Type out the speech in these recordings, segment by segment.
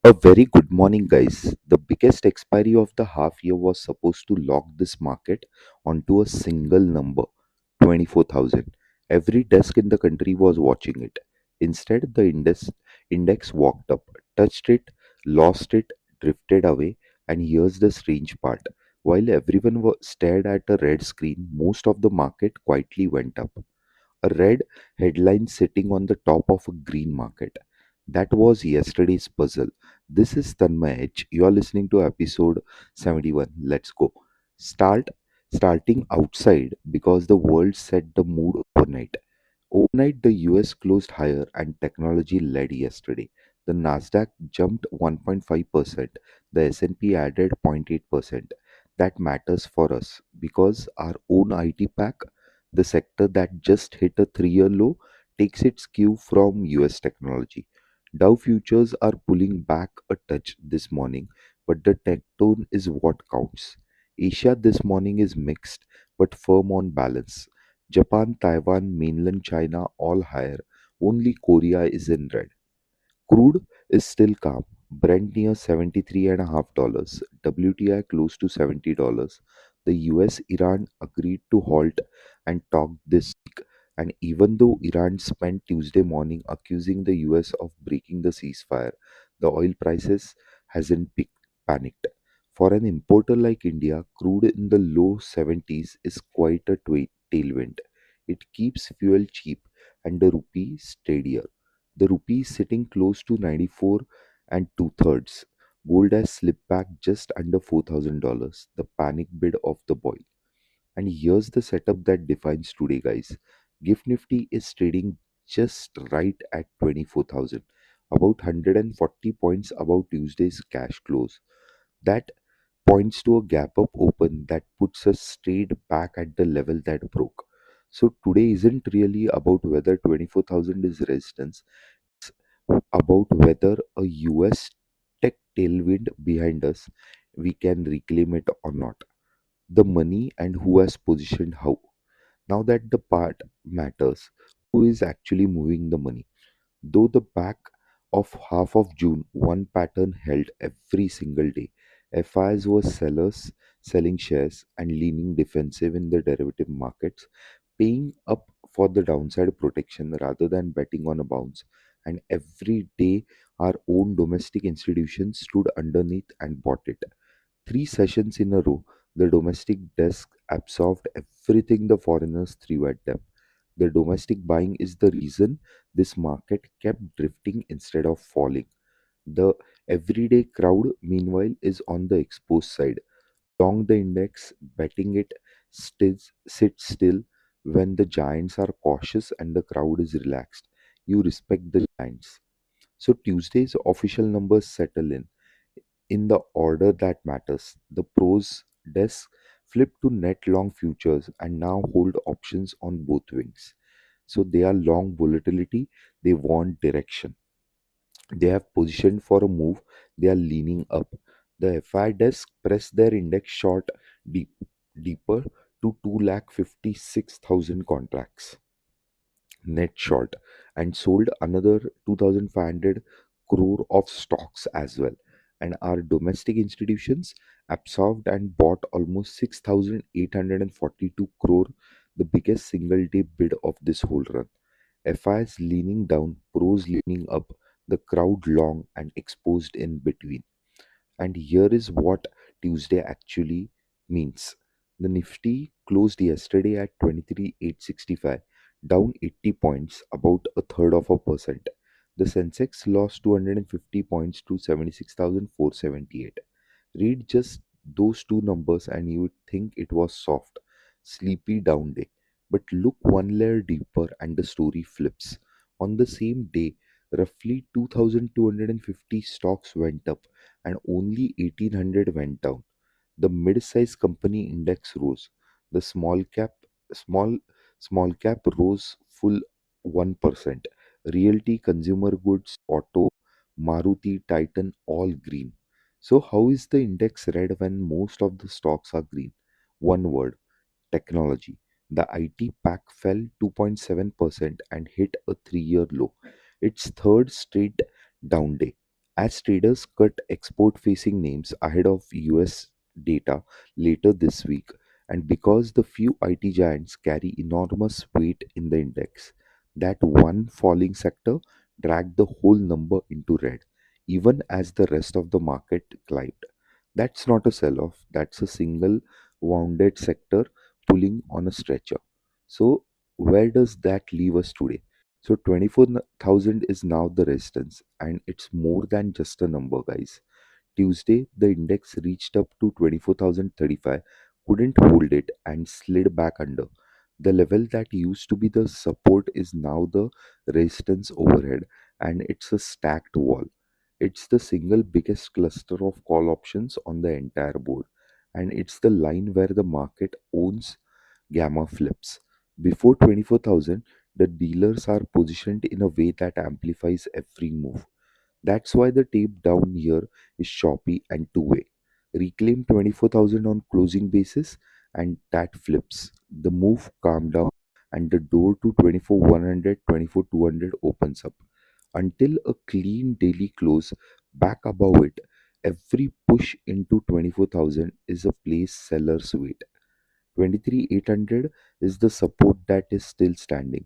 A very good morning, guys. The biggest expiry of the half year was supposed to lock this market onto a single number, 24,000. Every desk in the country was watching it. Instead, the index walked up, touched it, lost it, drifted away, and here's the strange part. While everyone stared at a red screen, most of the market quietly went up. A red headline sitting on the top of a green market. That was yesterday's puzzle. This is Tanmay H. You are listening to episode 71. Let's go. Start starting outside because the world set the mood overnight. Overnight, the US closed higher and technology led yesterday. The Nasdaq jumped 1.5%, the S&P added 0.8%. That matters for us because our own IT pack, the sector that just hit a 3-year low, takes its cue from US technology. Dow futures are pulling back a touch this morning, but the tech tone is what counts. Asia this morning is mixed but firm on balance. Japan, Taiwan, mainland China all higher. Only Korea is in red. Crude is still calm. Brent near $73.5, WTI close to $70. The US Iran agreed to halt and talk this week. And even though Iran spent Tuesday morning accusing the US of breaking the ceasefire, the oil prices hasn't panicked. For an importer like India, crude in the low 70s is quite a tailwind. It keeps fuel cheap and the rupee steadier. The rupee is sitting close to 94 and two thirds. Gold has slipped back just under $4,000, the panic bid of the boy. And here's the setup that defines today, guys. Gift Nifty is trading just right at 24,000, about 140 points above Tuesday's cash close. That points to a gap up open that puts us straight back at the level that broke. So today isn't really about whether 24,000 is resistance, about whether a US tech tailwind behind us we can reclaim it or not. The money and who has positioned how. Now that the part matters, who is actually moving the money? Though the back of half of June, one pattern held every single day. FIs were sellers selling shares and leaning defensive in the derivative markets, paying up for the downside protection rather than betting on a bounce. And every day, our own domestic institutions stood underneath and bought it. 3 sessions in a row, the domestic desk absorbed everything the foreigners threw at them. The domestic buying is the reason this market kept drifting instead of falling. The everyday crowd, meanwhile, is on the exposed side. Long the index, betting it sit still when the giants are cautious and the crowd is relaxed. You respect the giants. So Tuesday's official numbers settle in the order that matters. The pros desk flipped to net long futures and now hold options on both wings. So they are long volatility, they want direction. They have positioned for a move, they are leaning up. The FI desk pressed their index short deep, deeper to 256,000 contracts net short and sold another 2,500 crore of stocks as well. And our domestic institutions absorbed and bought almost 6,842 crore, the biggest single day bid of this whole run. FIs leaning down, pros leaning up, the crowd long and exposed in between. And here is what Tuesday actually means. The Nifty closed yesterday at 23,865, down 80 points, about a third of a percent. The Sensex lost 250 points to 76,478. Read just those two numbers and you would think it was soft, sleepy down day. But look one layer deeper and the story flips. On the same day, roughly 2,250 stocks went up and only 1,800 went down. The mid-sized company index rose. The small small cap rose full 1%. Realty, consumer goods, auto, Maruti, Titan all green. So how is the index red when most of the stocks are green? One word, technology. The IT pack fell 2.7% and hit a 3-year low. Its third straight down day. as traders cut export facing names ahead of US data later this week, and because the few IT giants carry enormous weight in the index, that one falling sector dragged the whole number into red, even as the rest of the market climbed. That's not a sell off, that's a single wounded sector pulling on a stretcher. So, where does that leave us today? So, 24,000 is now the resistance, and it's more than just a number, guys. Tuesday, the index reached up to 24,035, couldn't hold it, and slid back under. The level that used to be the support is now the resistance overhead, and it's a stacked wall. It's the single biggest cluster of call options on the entire board, and it's the line where the market owns gamma flips. Before 24,000, the dealers are positioned in a way that amplifies every move. That's why the tape down here is choppy and two-way. Reclaim 24,000 on closing basis and that flips. The move calm down and the door to 24,100, 24,200 opens up. Until a clean daily close back above it, every push into 24,000 is a place sellers wait. 23,800 is the support that is still standing.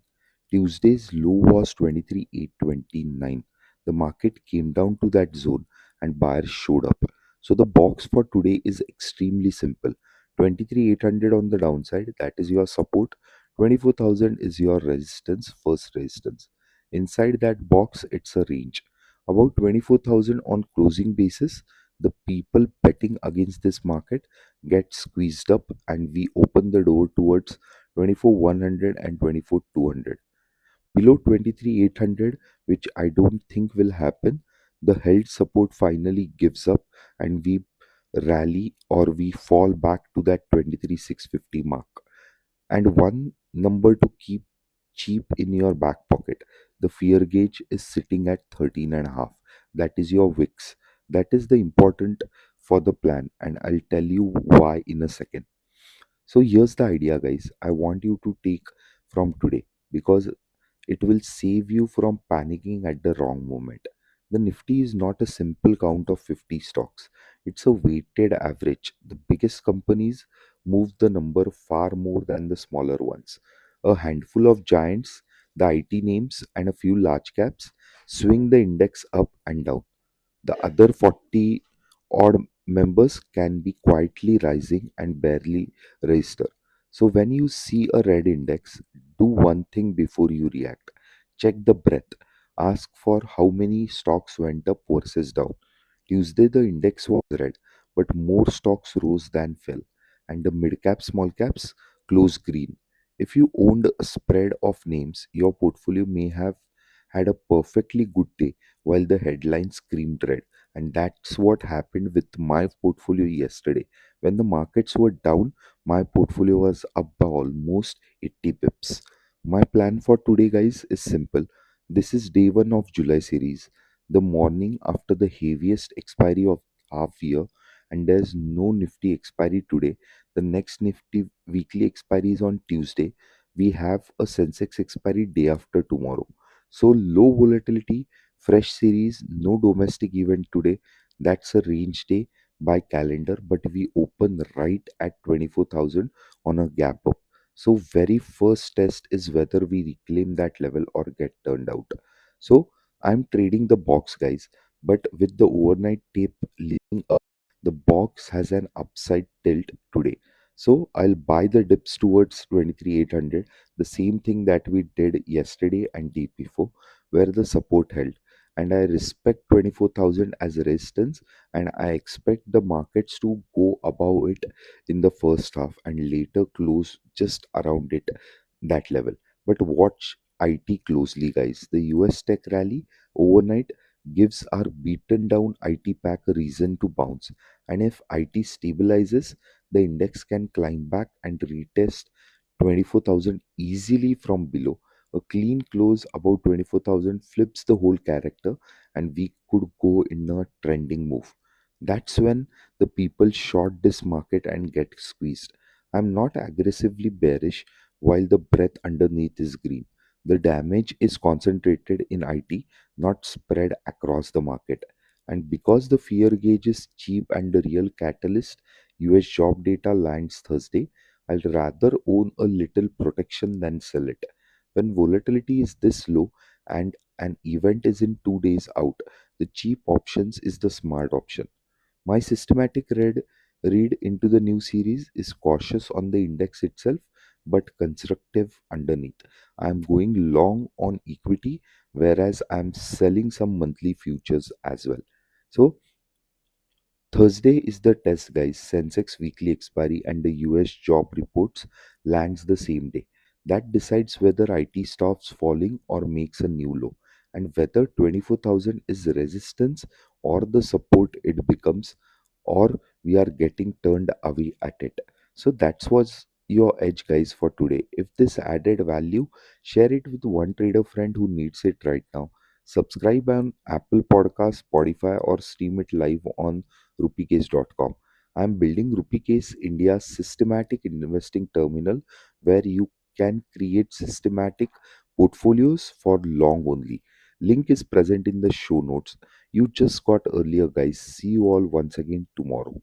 Tuesday's low was 23,829. The market came down to that zone and buyers showed up. So the box for today is extremely simple. 23,800 on the downside, that is your support. 24,000 is your resistance, first resistance. Inside that box, it's a range. About 24,000 on closing basis, the people betting against this market get squeezed up and we open the door towards 24,100 and 24,200. Below 23,800, which I don't think will happen, the held support finally gives up and we rally or we fall back to that 23,650 mark. And one number to keep cheap in your back pocket. The fear gauge is sitting at 13 and a half. That is your wicks. That is the important for the plan, and I'll tell you why in a second. So here's the idea, guys. I want you to take from today because it will save you from panicking at the wrong moment. The Nifty is not a simple count of 50 stocks, it's a weighted average. The biggest companies move the number far more than the smaller ones. A handful of giants, the IT names, and a few large caps swing the index up and down. The other 40 odd members can be quietly rising and barely register. So when you see a red index, do one thing before you react. Check the breadth. Ask for how many stocks went up versus down. Tuesday the index was red, but more stocks rose than fell, and the mid cap small caps closed green. If you owned a spread of names, your portfolio may have had a perfectly good day while the headlines screamed red. And that's what happened with my portfolio yesterday. When the markets were down, my portfolio was up by almost 80 pips. My plan for today, guys, is simple. This is day one of July series, the morning after the heaviest expiry of half year, and there's no Nifty expiry today. The next Nifty weekly expiry is on Tuesday. We have a Sensex expiry day after tomorrow. So low volatility, fresh series, no domestic event today. That's a range day by calendar, but we open right at 24,000 on a gap up. So very first test is whether we reclaim that level or get turned out. So I'm trading the box, guys, but with the overnight tape leading up, the box has an upside tilt today. So I'll buy the dips towards 23,800, the same thing that we did yesterday and day before, where the support held. And I respect 24,000 as a resistance, and I expect the markets to go above it in the first half and later close just around it, that level. But watch IT closely, guys. The US tech rally overnight gives our beaten down IT pack a reason to bounce. And if IT stabilizes, the index can climb back and retest 24,000 easily from below. A clean close about 24,000 flips the whole character, and we could go in a trending move. That's when the people short this market and get squeezed. I'm not aggressively bearish while the breadth underneath is green. The damage is concentrated in IT, not spread across the market. And because the fear gauge is cheap and the real catalyst, US job data lands Thursday, I'll rather own a little protection than sell it. When volatility is this low and an event is in 2 days out, the cheap options is the smart option. My systematic read into the new series is cautious on the index itself but constructive underneath. I'm going long on equity, whereas I'm selling some monthly futures as well. So Thursday is the test, guys. Sensex weekly expiry and the US job reports lands the same day. That decides whether IT stops falling or makes a new low, and whether 24,000 is resistance or the support it becomes, or we are getting turned away at it. So that was your edge, guys, for today. If this added value, share it with one trader friend who needs it right now. Subscribe on Apple Podcast, Spotify, or stream it live on rupeecase.com. I'm building Rupeecase India's systematic investing terminal where you can create systematic portfolios for long only. Link is present in the show notes. You just got earlier, guys. See you all once again tomorrow.